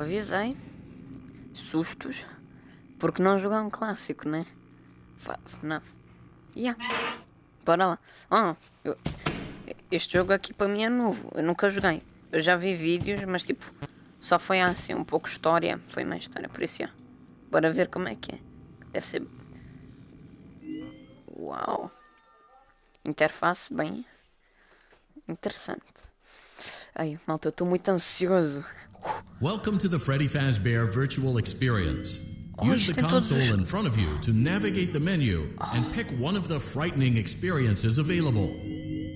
Avisei. Sustos. Porque não jogar um clássico, né? FNAF. Yeah. Bora lá. Este jogo aqui para mim é novo. Eu nunca joguei. Eu já vi vídeos, mas tipo... Só foi assim um pouco história. Foi mais história, por isso yeah. Bora ver como é que é. Deve ser... Uau. Interface bem... interessante. Ai, malta, eu estou muito ansioso. Welcome to the Freddy Fazbear Virtual Experience. Use the console in front of you to navigate the menu and pick one of the frightening experiences available.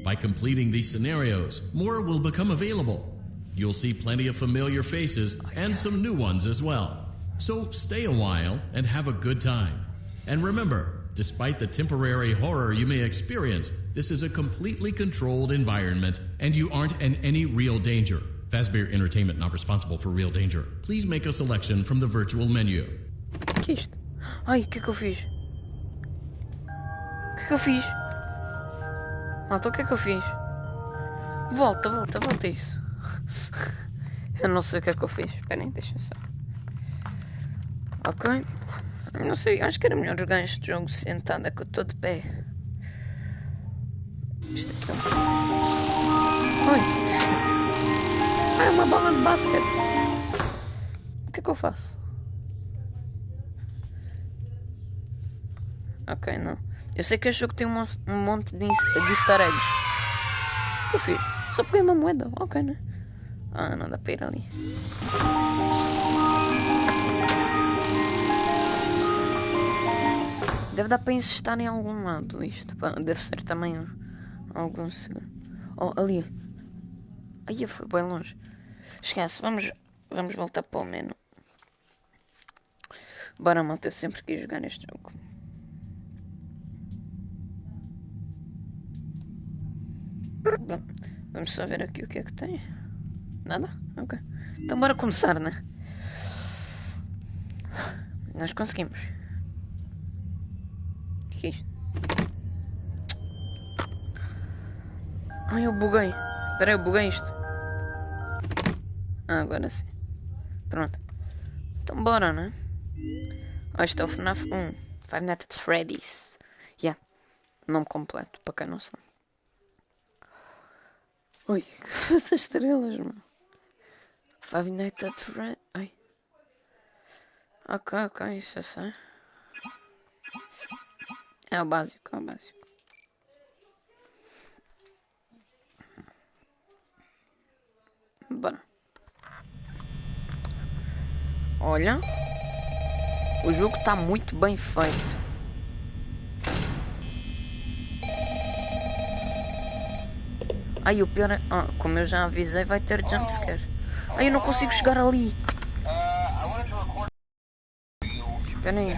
By completing these scenarios, more will become available. You'll see plenty of familiar faces and some new ones as well. So stay a while and have a good time. And remember, despite the temporary horror you may experience, this is a completely controlled environment and you aren't in any real danger. Fazbear Entertainment not responsible for real danger. Please make a selection from the virtual menu. Que é isto? Ai, o que é que eu fiz? O que é que eu fiz? Malta, o que é que eu fiz? Volta isso. Eu não sei o que é que eu fiz. Esperem, deixa só. Ok. Eu não sei, acho que era melhor jogar este jogo sentado, é que eu estou de pé. Isto aqui é um... Oi! Ah, é uma bola de basquete. O que é que eu faço? Ok, não. Eu sei que este jogo tem um monte de easter eggs. O que eu fiz? Só peguei uma moeda. Ok, né? Ah, não dá para ir ali. Deve dar para insistir em algum lado isto. Deve ser também algum segundo. Oh, ali. Aí foi bem longe. Esquece, vamos voltar para o menu. Bora, malta, eu sempre quis jogar neste jogo. Bom, vamos só ver aqui o que é que tem. Nada? Ok. Então bora começar, né? Nós conseguimos. O que é isto? Ai, eu buguei. Espera aí, eu buguei isto. Ah, agora sim. Pronto. Então bora, né? Este é o FNAF 1. Five Nights at Freddy's. Yeah. Nome completo, para quem não sabe. Ui, essas estrelas, mano. Five Nights at Freddy's. Ai. Ok, isso eu sei. É o básico, Bora. Olha. O jogo está muito bem feito. Ai, o pior é... como eu já avisei, vai ter jumpscare. Ai, eu não consigo chegar ali. Espera aí.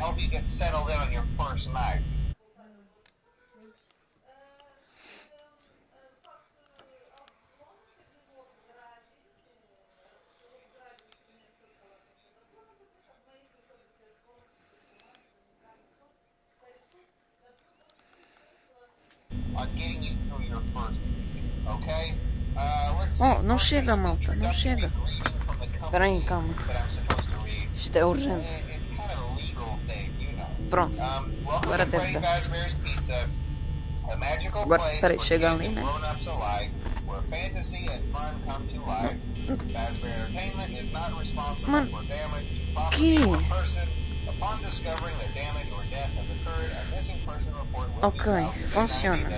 Oh, não chega, malta, não chega. Espera aí, calma. Isto é urgente. Pronto, agora deve dar. Agora, espera aí, chega ali, né? Mano, que? Ok, funciona.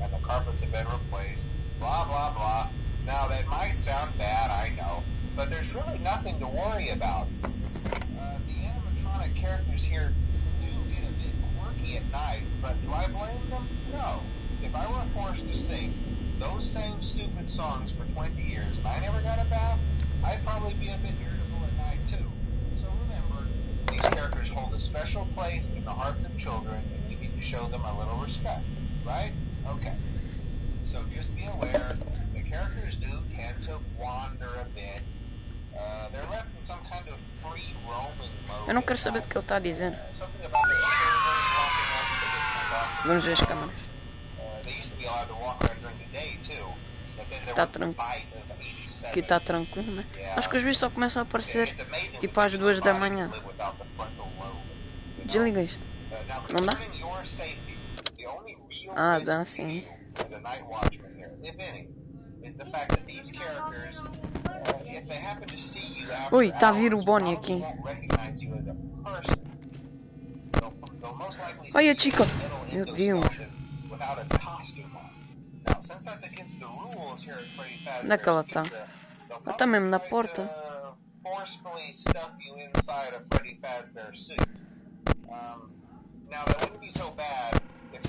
And the carpets have been replaced, blah, blah, blah. Now, that might sound bad, I know, but there's really nothing to worry about. The animatronic characters here do get a bit quirky at night, but do I blame them? No. If I were forced to sing those same stupid songs for 20 years and I never got a bath, I'd probably be a bit irritable at night, too. So remember, these characters hold a special place in the hearts of children, and we need to show them a little respect, right? Okay, so just be aware, the characters do tend to wander a bit. They're left in some kind of free roaming mode. Eu não quero saber do que ele está dizendo. Vamos ver as câmeras. They used to be allowed to walk around during the day too. Aqui está tranquilo, né? Acho que os bichos só começam a aparecer tipo às 2 da manhã. Desliga isto. Não dá? Ah, dá sim. Ui, está a vir o Bonnie aqui. Olha, chica. Meu Deus. Onde é que ela está? Ela está mesmo na porta.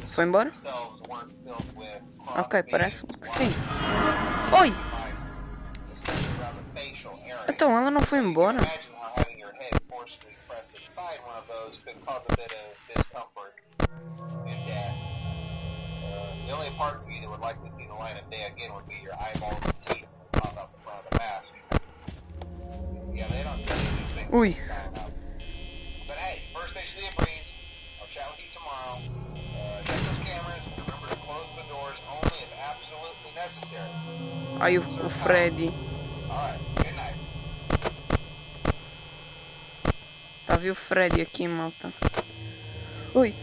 Foi embora? Ok, parece que sim. Oi! Então ela não foi embora? Ui. Aí o Freddy. Tá vendo o Freddy aqui, malta? Ui.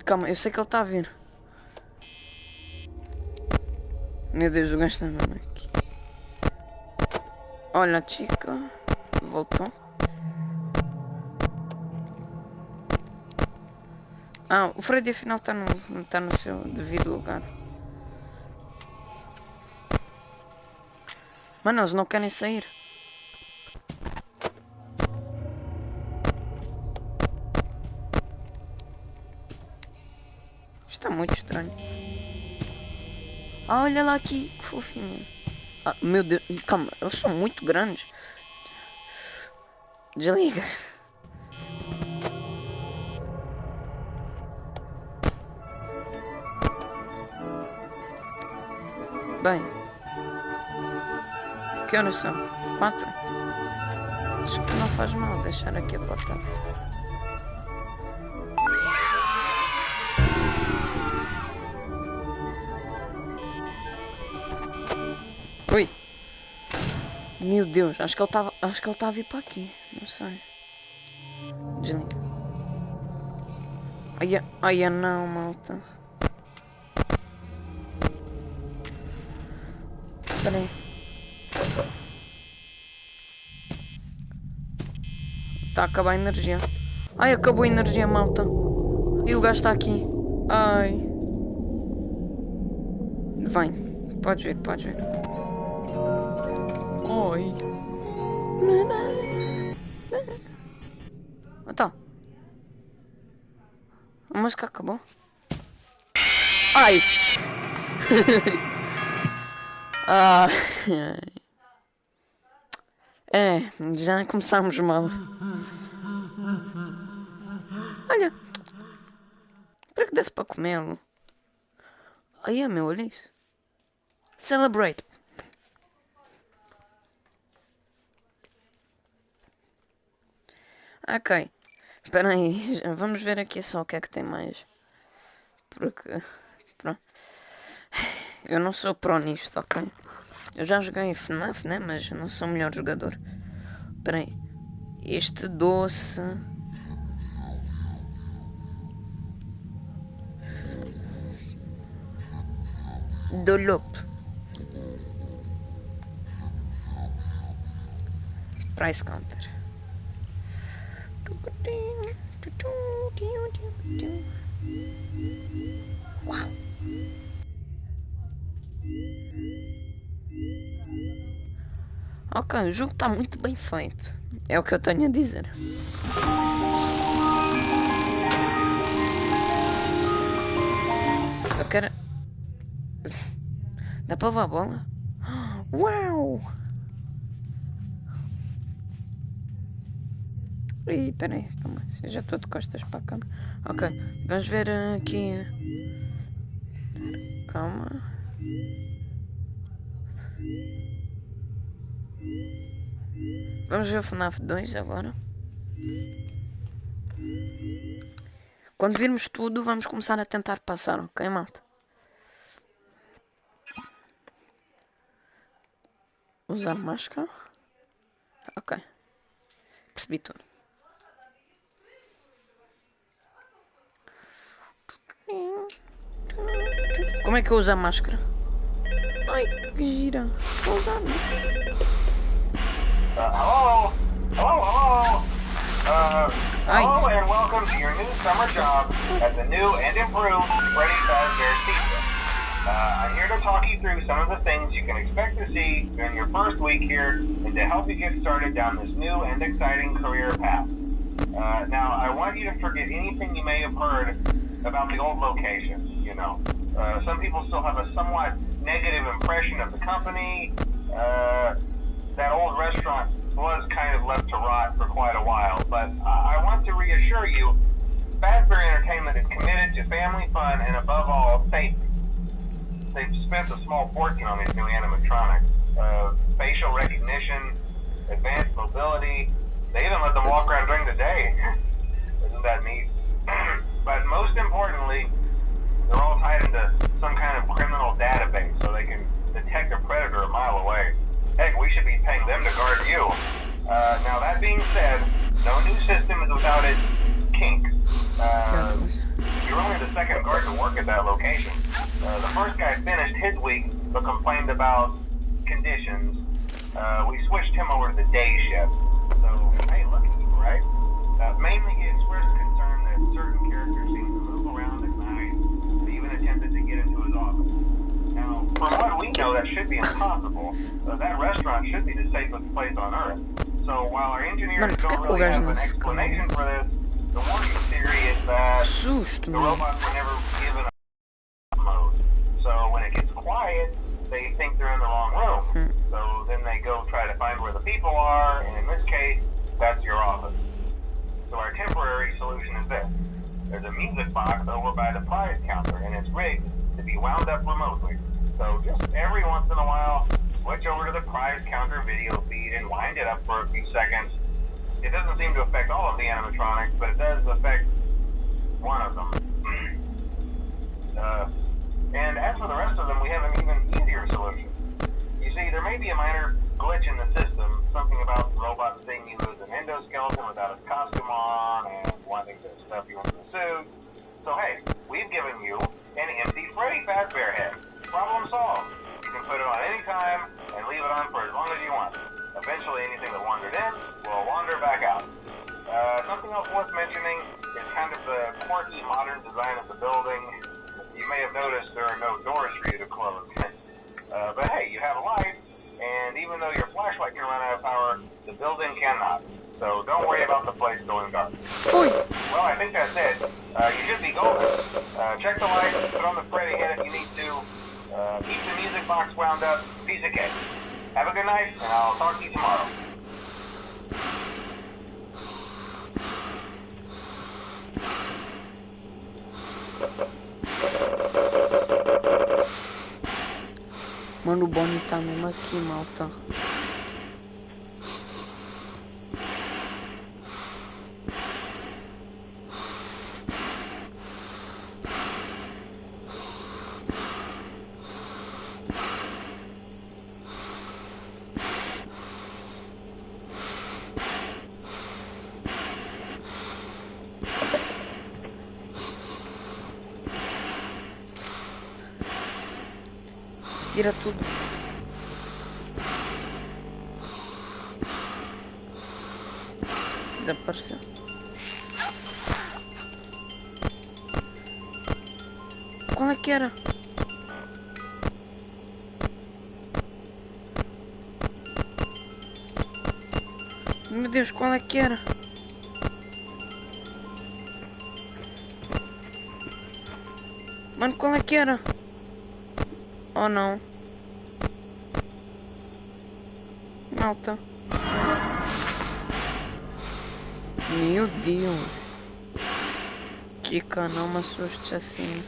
Calma, eu sei que ele tá a vir. Meu Deus, o gajo está mesmo aqui. Olha, a chica. Voltou. Ah, o Freddy afinal tá no seu devido lugar. Mano, eles não querem sair. Isto está muito estranho. Ah, olha lá aqui, que fofinho. Ah, meu Deus, calma, eles são muito grandes. Desliga. Bem. Que horas são? 4? Acho que não faz mal deixar aqui a porta. Ui. Meu Deus, acho que ele está a vir para aqui. Não sei. Desliga. Ai, não, malta. Espera aí. Está a acabar a energia. Ai, acabou a energia, malta. E o gajo está aqui. Ai. Vem. Podes vir, podes vir. Oi. Então. A música acabou. Ai. Ah. É, já começamos mal. Olha. Para que desse para comê-lo? Ai, meu, olha isso. Celebrate. Ok. Espera aí. Vamos ver aqui só o que é que tem mais. Porque... Pronto. Eu não sou pro nisto, ok? Eu já joguei FNAF, né? Mas eu não sou o melhor jogador. Espera aí. Este doce... do loop. Price counter. Uau. Ok, o jogo está muito bem feito. É o que eu tenho a dizer. Eu quero... Dá para levar a bola? Uau! Ih, peraí, calma. Eu já estou de costas para a câmera. Ok, vamos ver aqui. Calma. Vamos ver o FNAF 2 agora. Quando virmos tudo, vamos começar a tentar passar, ok, malta? usar máscara? Ok. Percebi tudo. Como é que eu uso a máscara? Ai, que gira. Vou usar. Hello? Hello? Hello and welcome to your new summer job at the new and improved Freddy Fazbear Pizza. I'm here to talk you through some of the things you can expect to see during your first week here and to help you get started down this new and exciting career path. Now, I want you to forget anything you may have heard about the old location, you know. Some people still have a somewhat negative impression of the company. That old restaurant was kind of left to rot for quite a while, but I want to reassure you, Fazbear Entertainment is committed to family fun and above all, safety. They've spent a small fortune on these new animatronics. Facial recognition, advanced mobility. They even let them walk around during the day. Isn't that neat? But most importantly, they're all tied into some kind of criminal database so they can detect a predator a mile away. Heck, we should be paying them to guard you. Now that being said, no new system is without its kinks. You're only the second guard to work at that location. The first guy finished his week but complained about conditions. We switched him over to the day shift. So, hey, look at you, right? Mainly he expressed concern that certain characters seem to move around at night. They even attempted to get into his office. Now, from what we know, that should be impossible. That restaurant should be the safest place on Earth. So while our engineers don't really have an explanation for this, the working theory is that the robots were never given a mode. So when it gets quiet, they think they're in the wrong room. So then they go try to find where the people are, and in this case, that's your office. So our temporary solution is this. There's a music box over by the prize counter, and it's rigged to be wound up remotely. So just every once in a while, switch over to the prize counter video feed and wind it up for a few seconds. It doesn't seem to affect all of the animatronics, but it does affect one of them. And as for the rest of them, we have an even easier solution. You see, there may be a minor glitch in the system, something about the robot seeing you as an endoskeleton without a costume on and wanting to stuff you into the suit. So hey, we've given you an empty Freddy Fazbear head. Problem solved. You can put it on any time and leave it on for as long as you want. Eventually anything that wandered in will wander back out. Something else worth mentioning is kind of the quirky modern design of the building. You may have noticed there are no doors for you to close. But hey, you have a light, and even though your flashlight can run out of power, the building cannot. So don't worry about the place going dark. Well, I think that's it. You should be golden. Check the lights, put on the Freddy head if you need to. Keep the music box wound up. Piece of cake. Have a good night, and I'll talk to you tomorrow. Mano, o Bonnie tá mesmo aqui, malta. Tira tudo. Desapareceu. Qual é que era? Meu Deus, qual é que era? Mano, qual é que era? Oh não. Malta. Meu Deus. Chica, não me assustes assim.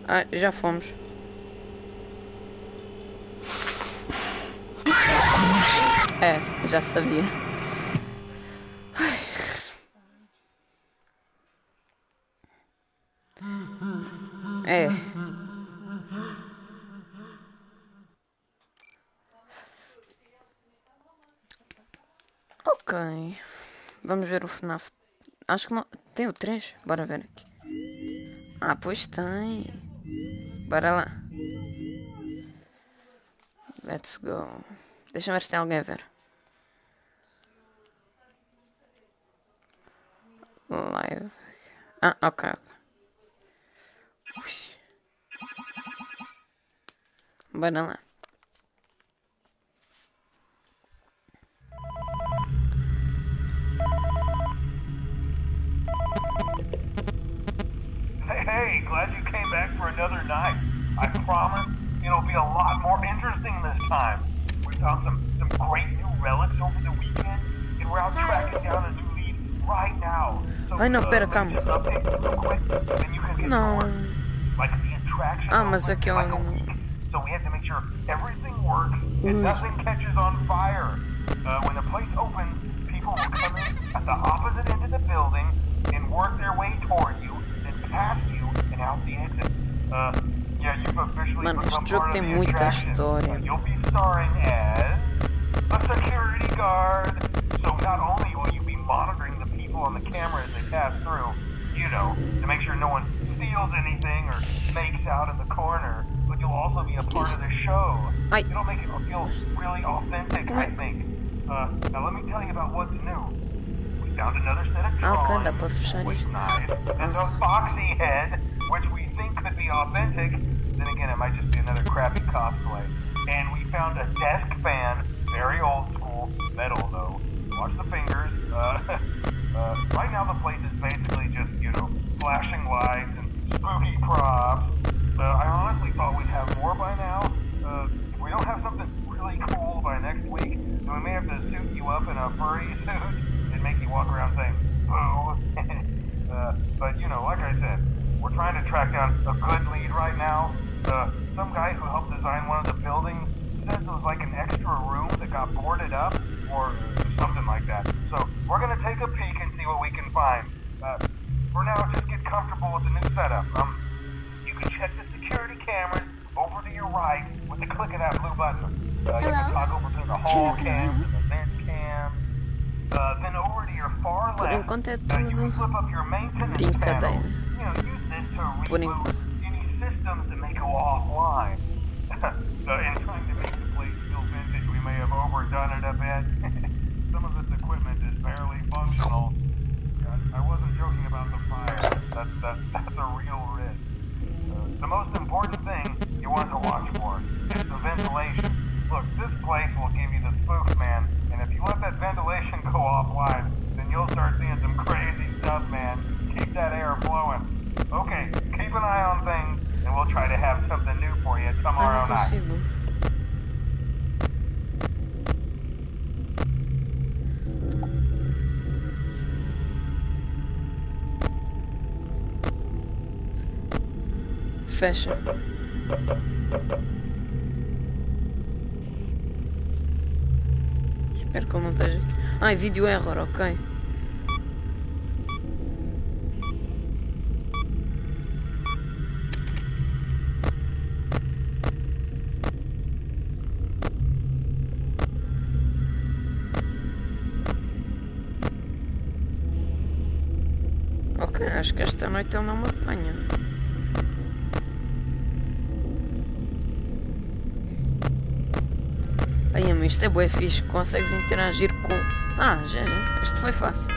Ah, já fomos. É, já sabia. É. Ok. Vamos ver o FNAF. Acho que não... Tem o 3? Bora ver aqui. Ah, pois tem. Bora lá. Let's go. Deixa eu ver se tem alguém a ver. Live. Ah, ok. Bora lá. Hey, glad you came back for another night. I promise it'll be a lot more interesting this time. We found some great new relics over the weekend, and we're out tracking down a new lead right now. So, Ai não, pera, let me calma. just update you real quick, then you can get Não. going. Like the attraction Mas opened aqui like a eu... week, so we have to make sure everything works and nothing catches on fire. When the place opens, people will come in at the opposite end of the building and work their way toward you, then past you and out the exit. Yeah, you've officially Mano, become este jogo part of tem the muita attraction. história. You'll be starring as a security guard. So not only will you be monitoring the people on the camera as they pass through, you know, to make sure no one steals anything or makes out in the corner, but you'll also be a part of the show. It'll make it feel really authentic, I think. Now let me tell you about what's new. We found another set of Ok, dá drawings, para fechar which isto. nice, and a foxy head, which we think could be authentic. Then again, it might just be another crappy cosplay. And we found a desk fan, very old school, metal though. Watch the fingers. Right now the place is basically just, you know, flashing lights and spooky props. I honestly thought we'd have more by now. If we don't have something really cool by next week, then we may have to suit you up in a furry suit and make you walk around saying, boo. But, you know, like I said, we're trying to track down a good lead right now. Some guy who helped design one of the buildings says it was like an extra room that got boarded up, or something like that. So we're gonna take a peek and see what we can find. For now, just get comfortable with the new setup. You can check the security cameras over to your right with the click of that blue button. You can toggle between the hall cams and the vent cams. Then over to your far Por left, enquanto é you can tudo flip up your maintenance brincadeira. panel. You know, use this to Por reboot enquanto. any systems that may go offline. So in trying to make the place feel vintage, we may have overdone it a bit. Some of this equipment is barely functional. I wasn't joking about the fire. That's a real risk. The most important thing you want to watch for is the ventilation. Look, this place will give you the spooks, man. And if you let that ventilation go offline, then you'll start seeing some crazy stuff, man. Keep that air flowing. Okay, keep an eye on things, and we'll try to have something new for you tomorrow Não night. consigo. Fecha. Espero que ele não esteja aqui. Ai, vídeo error, ok. Ok, acho que esta noite ele não me apanha. Ai, amigo, isto é bué fixe. Consegues interagir com... Ah, já. Este foi fácil.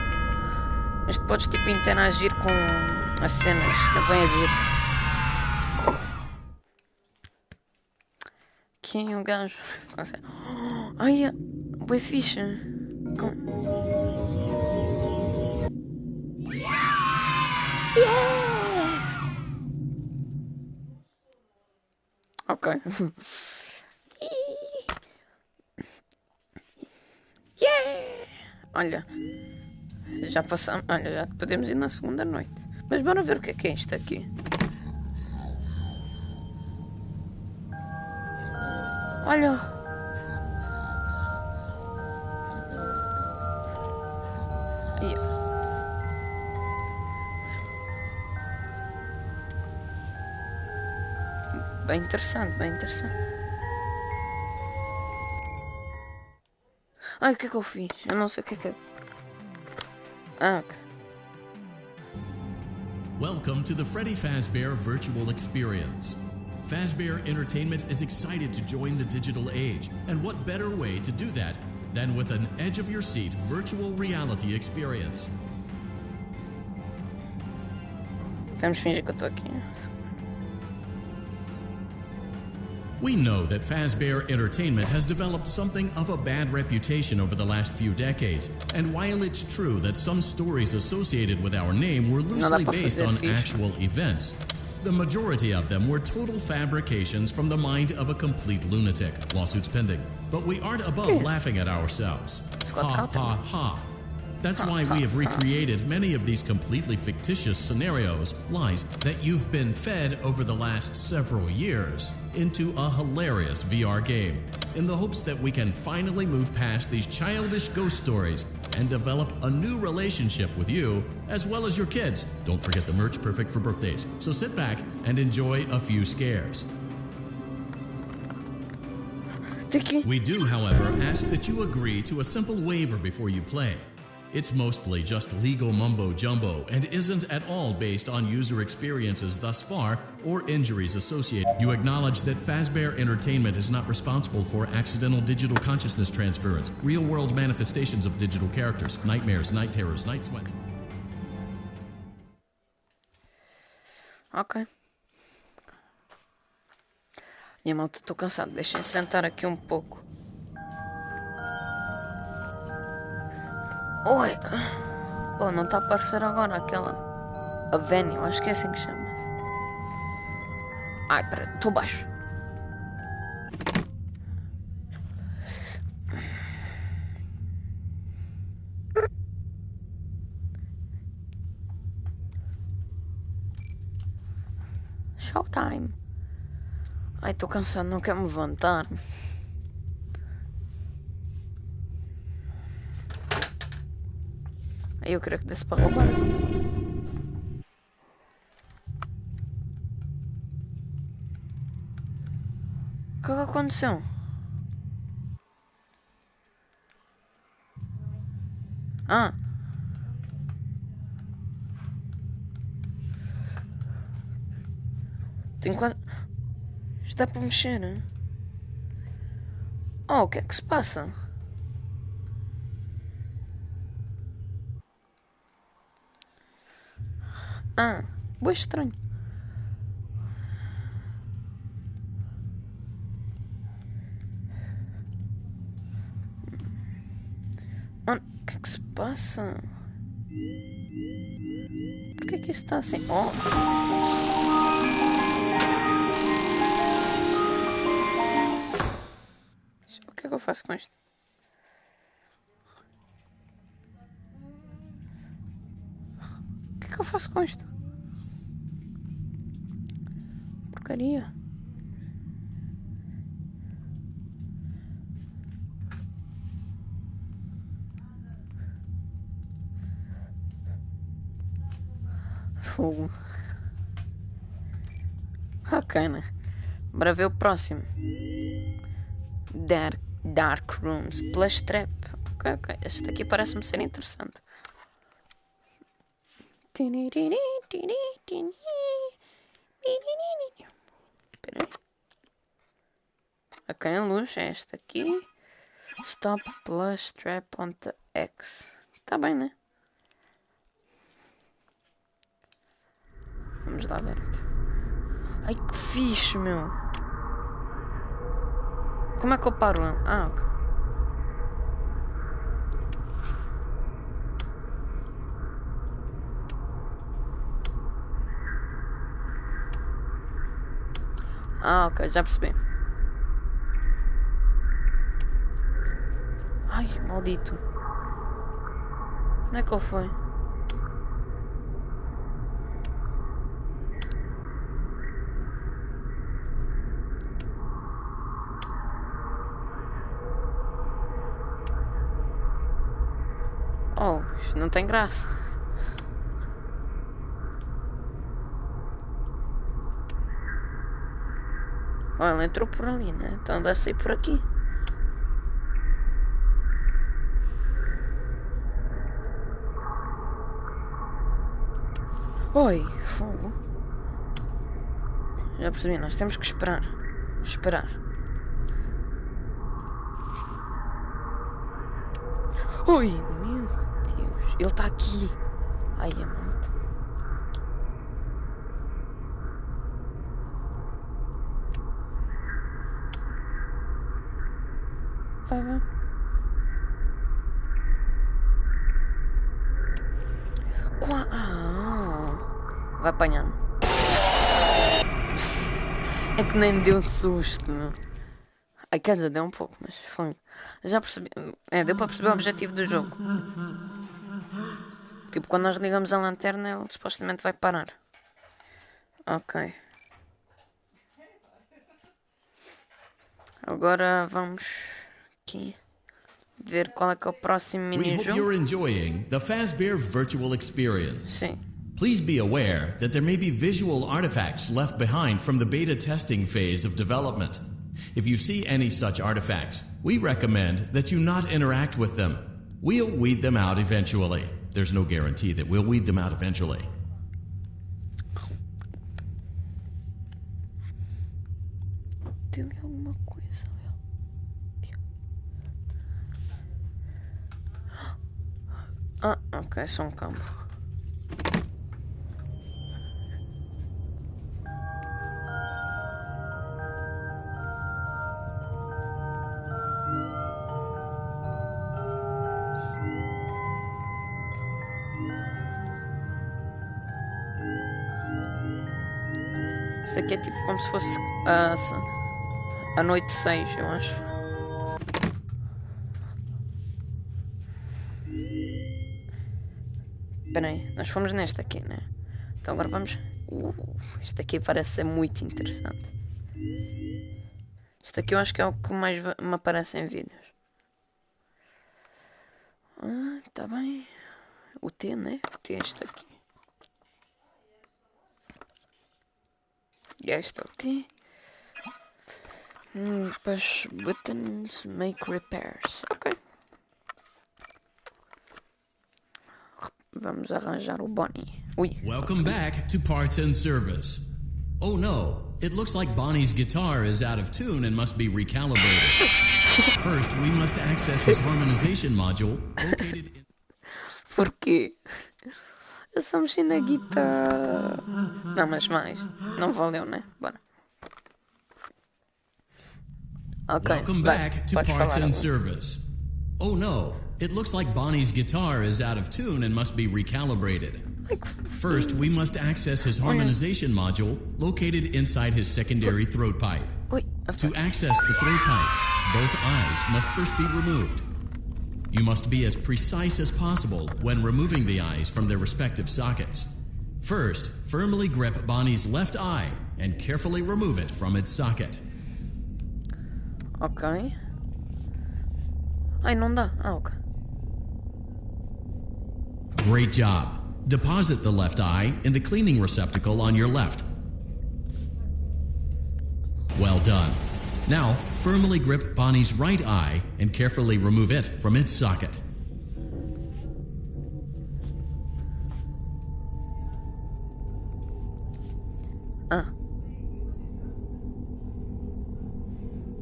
Este podes tipo interagir com as cenas. É bem agir. Quem é o gajo? Consegue... Ai, é bué fixe. Ok. Yeah! Olha, já passamos. Olha, já podemos ir na segunda noite. Mas bora ver o que é isto aqui. Olha. Yeah. Bem interessante, bem interessante. Ai, o que é que eu fiz? Eu não sei o que é que... Ah, ok. Welcome to the Freddy Fazbear Virtual Experience. Fazbear Entertainment is excited to join the digital age, and what better way to do that than with an edge-of-your-seat virtual reality experience. Vamos fingir que eu tô aqui. We know that Fazbear Entertainment has developed something of a bad reputation over the last few decades, and while it's true that some stories associated with our name were loosely based on actual events, the majority of them were total fabrications from the mind of a complete lunatic. Lawsuits pending. But we aren't above laughing at ourselves. Ha ha ha. That's why we have recreated many of these completely fictitious scenarios, lies that you've been fed over the last several years, into a hilarious VR game, in the hopes that we can finally move past these childish ghost stories and develop a new relationship with you, as well as your kids. Don't forget the merch, perfect for birthdays. So sit back and enjoy a few scares. We do, however, ask that you agree to a simple waiver before you play. It's mostly just legal mumbo-jumbo and isn't at all based on user experiences thus far or injuries associated. You acknowledge that Fazbear Entertainment is not responsible for accidental digital consciousness transference, real-world manifestations of digital characters, nightmares, night terrors, night sweats. Ok. Minha malta, estou cansado. Deixem-me sentar aqui um pouco. Oi! Oh, não está a aparecer agora aquela... A Venue, acho que é assim que chama. Ai, peraí, estou baixo. Showtime. Ai, estou cansado, não quero me levantar. Aí eu queria que desse para roubar. O que aconteceu? Ah. Tem quase... Está para mexer, né? Oh, o que é que se passa? Ah, bem estranho. Oh, o que é que se passa? Por que é que isso está assim? Oh! O que é que eu faço com isto? O que é que eu faço com isto? Porcaria. Fogo. Ok, né? Bora ver o próximo. Dark Rooms. Plush Trap. Ok. Este aqui parece-me ser interessante. Espera aí. Ok, a luz é esta aqui. Stop Plush Trap on the X. Tá bem, né? Vamos lá ver aqui. Ai, que fixe, meu. Como é que eu paro? Ah, ok. Ah, ok, já percebi. Ai, maldito. Onde é que ele foi? Oh, isto não tem graça. Oh, ele entrou por ali, né? Então deve ser por aqui. Oi, fogo. Já percebi, nós temos que esperar. Esperar. Oi, meu Deus. Ele está aqui. Ai, é muito. Vai, vai. Vai apanhar-me. É que nem deu susto, meu. Ai, quer dizer, deu um pouco, mas foi. Já percebi. Deu para perceber o objetivo do jogo. Tipo, quando nós ligamos a lanterna, ele supostamente vai parar. Ok. Agora vamos aqui ver qual é que é o próximo We hope mini-jogo. you're enjoying the Fazbear Virtual Experience. Sim. Please be aware that there may be visual artifacts left behind from the beta testing phase of development. If you see any such artifacts, we recommend that you not interact with them. We'll weed them out eventually. There's no guarantee that we'll weed them out eventually. Tem ali alguma coisa ali. Ok, só um campo. Isto aqui é tipo como se fosse a noite 6, eu acho. Espera aí, nós fomos neste aqui, né? Então agora vamos... Isto aqui parece ser muito interessante. Isto aqui eu acho que é o que mais me aparece em vídeos. Tá bem. O T, né? O T é este aqui. E este é o T. Push buttons, make repairs. Ok. Vamos arranjar o Bonnie. Ui. Welcome back to Parts and Service. Oh no, it looks like Bonnie's guitar is out of tune and must be recalibrated. First, we must access his harmonization module located in... Porquê? Eu só mexi na guitarra. Não, mas mais. Não valeu, né? Bora. Ok. Welcome back to Parts and Service. Oh no, it looks like Bonnie's guitar is out of tune and must be recalibrated. First, we must access his harmonization module located inside his secondary throat pipe. To access the throat pipe, both eyes must first be removed. You must be as precise as possible when removing the eyes from their respective sockets. First, firmly grip Bonnie's left eye and carefully remove it from its socket. Ok. Ai, não dá. Ok. Great job. Deposit the left eye in the cleaning receptacle on your left. Well done. Now, firmly grip Bonnie's right eye and carefully remove it from its socket.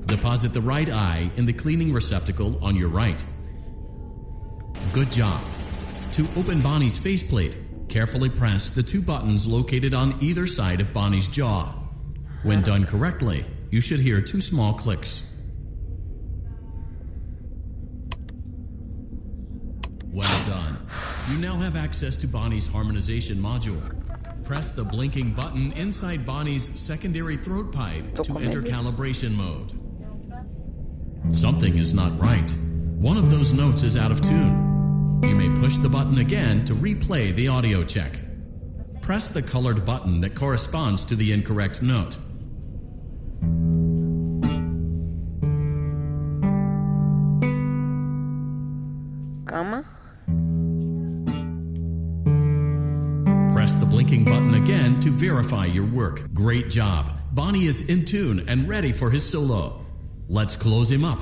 Deposit the right eye in the cleaning receptacle on your right. Good job. To open Bonnie's faceplate, carefully press the two buttons located on either side of Bonnie's jaw. When done correctly, you should hear two small clicks. Well done. You now have access to Bonnie's harmonization module. Press the blinking button inside Bonnie's secondary throat pipe to enter calibration mode. Something is not right. One of those notes is out of tune. You may push the button again to replay the audio check. Press the colored button that corresponds to the incorrect note. Calma. Press the blinking button again to verify your work. Great job. Bonnie is in tune and ready for his solo. Let's close him up.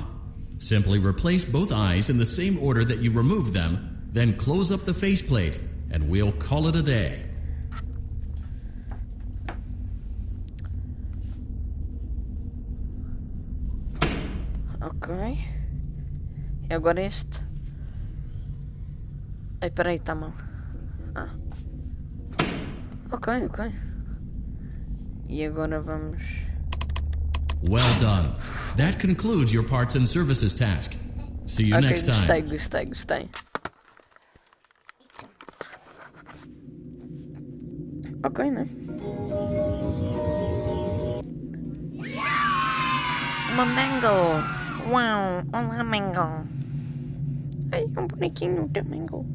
Simply replace both eyes in the same order that you removed them, then close up the faceplate, and we'll call it a day. Ok. E agora este. Ei, peraí, tá mal. Ah. Ok. E agora vamos... Well done. That concludes your parts and services task. See you next time. Gostei. Ok, né? Uma mango. Uau, olá mango. Ai, um bonequinho da mango.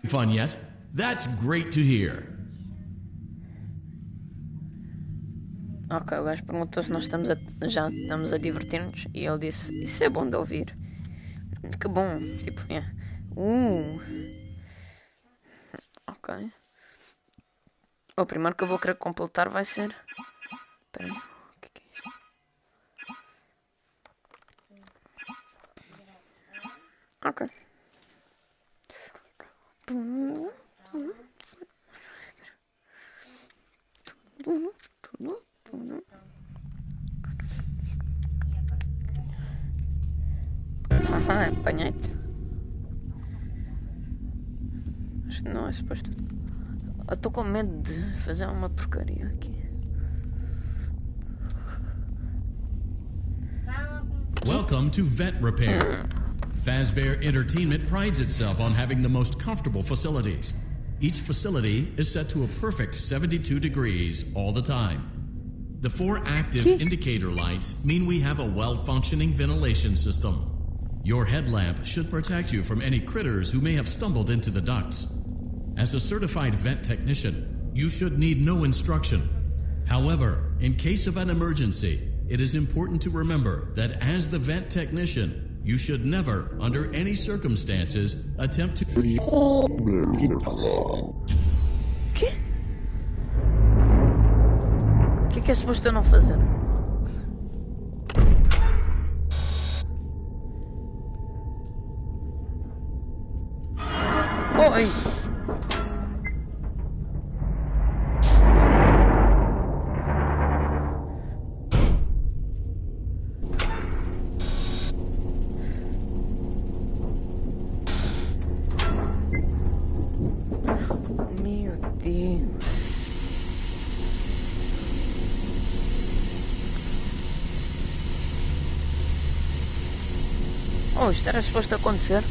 Fun yet? That's great to hear. Ok, o gajo perguntou se nós já estamos a divertir-nos e ele disse, isso é bom de ouvir. Que bom, tipo, é. Ok. O primeiro que eu vou querer completar vai ser... Espera aí, o que é isto? Ok. Haha, apanhei-te. Acho que não é suposto. Eu estou com medo de fazer uma porcaria aqui. Welcome to Vet Repair. Fazbear Entertainment prides itself on having the most comfortable facilities. Each facility is set to a perfect 72 degrees all the time. The 4 active indicator lights mean we have a well-functioning ventilation system. Your headlamp should protect you from any critters who may have stumbled into the ducts. As a certified vet technician, you should need no instruction. However, in case of an emergency, it is important to remember that as the vet technician, you should never, under any circumstances, attempt to... Que? O que é suposto eu não fazer? Oi! Meu Deus! Oh, isto era suposto acontecer?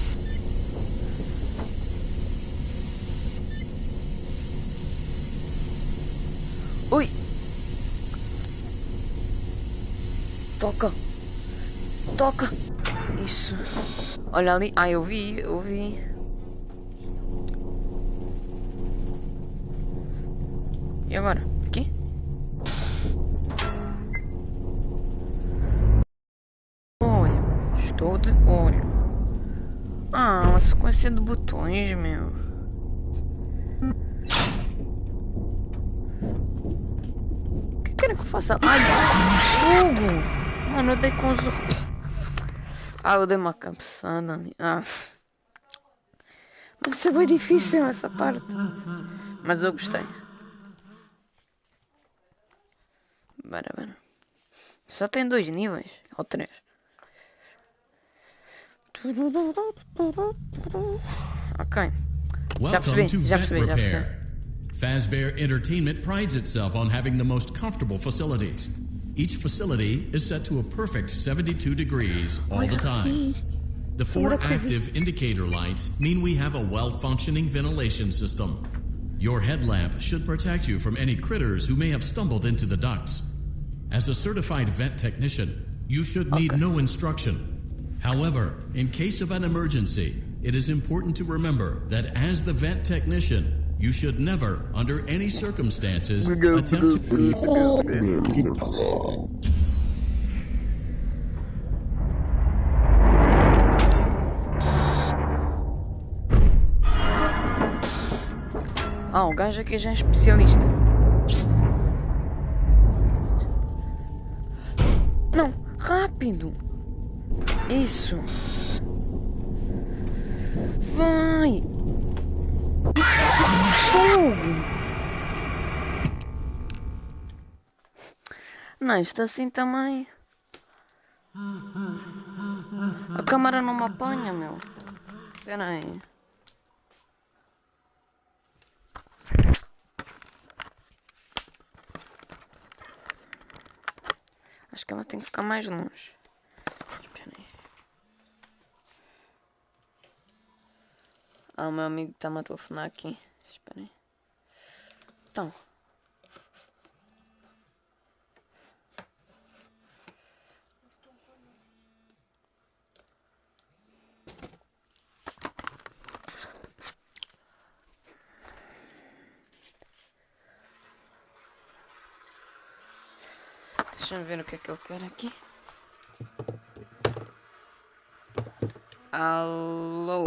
Ui! Toca! Isso! Olha ali! Ah, eu vi! E agora? Aqui? Olho! Estou de olho! Ah, uma sequência de botões, meu! O que querem que eu faça? Ai, fogo! Mano, eu dei com os... Ah, eu dei uma cabeçada ali. Ah. Mas isso é bem difícil, essa parte. Mas eu gostei. Bora. Só tem 2 níveis. Ou 3. Ok. Welcome to Vet Repair. Fazbear Entertainment prides itself on having the most comfortable facilities. Each facility is set to a perfect 72 degrees all the time. The 4 active indicator lights mean we have a well-functioning ventilation system. Your headlamp should protect you from any critters who may have stumbled into the ducts. As a certified vet technician, you should need no instruction. However, in case of an emergency, it is important to remember that as the vet technician, you should never, under any circumstances, attempt to... Ah, o gajo aqui já é especialista. rápido. Isso. Vai. Fogo. Não, isto assim também. A câmara não me apanha, meu. Espera aí. Acho que ela tem que ficar mais longe. Espera aí. Ah, o meu amigo está-me a telefonar aqui. Espera aí. Então. Deixa eu ver o que é que ele quer aqui. Alô?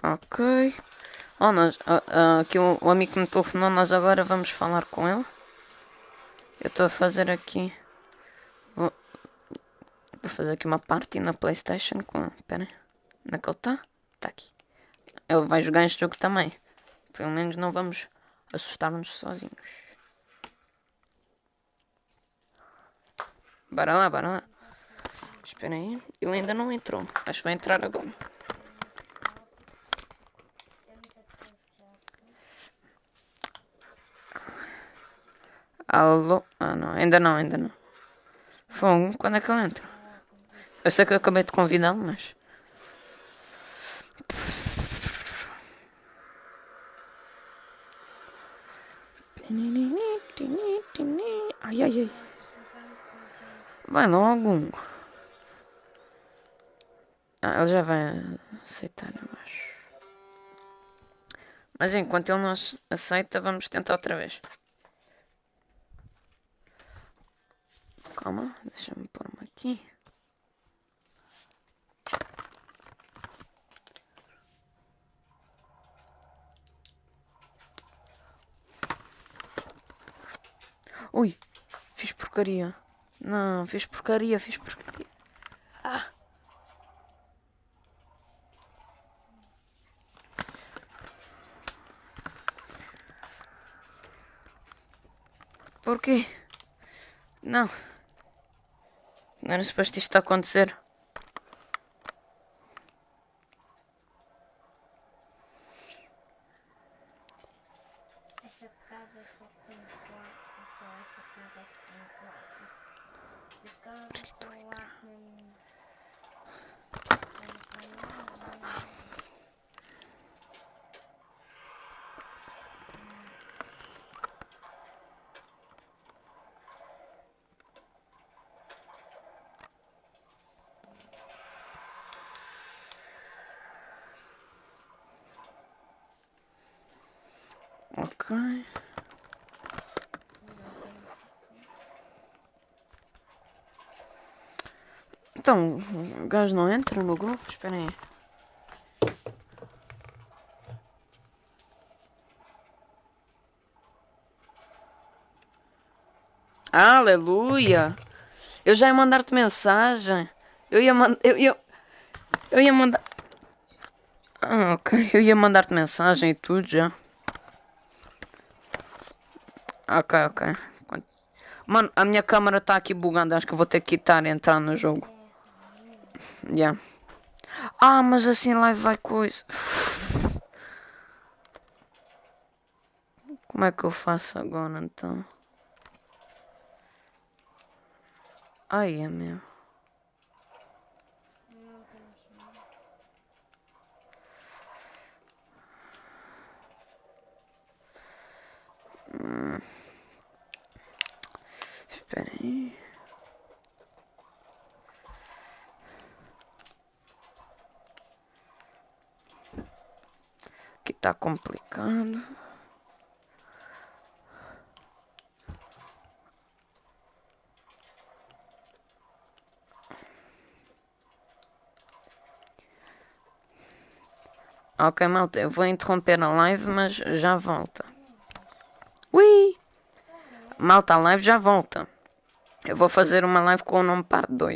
Ok. Oh, aqui o amigo que me telefonou, nós agora vamos falar com ele. Eu estou a fazer aqui. Vou fazer aqui uma party na PlayStation com. Pera. Onde é que ele está? Está aqui. Ele vai jogar este jogo também. Pelo menos não vamos assustar-nos sozinhos. Bora lá, bora lá. Espera aí. Ele ainda não entrou. Acho que vai entrar agora. Alô? Ah, não. Ainda não, ainda não. Fogo, quando é que ele entra? Eu sei que eu acabei de convidá-lo, mas... Ai, ai, ai. Vai logo. Ah, ele já vai aceitar, eu acho. Mas enquanto ele não aceita, vamos tentar outra vez. Calma, deixa-me pôr-me aqui. Ui, fiz porcaria. Não, fiz porcaria. Ah. Porquê? Não. Não era suposto isto acontecer. Essa casa só tem quarto, só essa casa que tem quarto. O carro com lá Ok. Então, o gajo não entra no grupo? Espera aí. Aleluia! Eu já ia mandar-te mensagem. Eu ia mandar. Ah, ok. Eu ia mandar-te mensagem e tudo já. Ok, ok. Mano, a minha câmera está aqui bugando. Acho que eu vou ter que quitar e entrar no jogo. Yeah. Ah, mas assim live vai coisa. Como é que eu faço agora então? Ai, é meu. Espera aí. Aqui tá complicado. Ok, malta, eu vou interromper a live, mas já volta. Ui! Malta, a live já volta. Eu vou fazer uma live com o nome parte 2.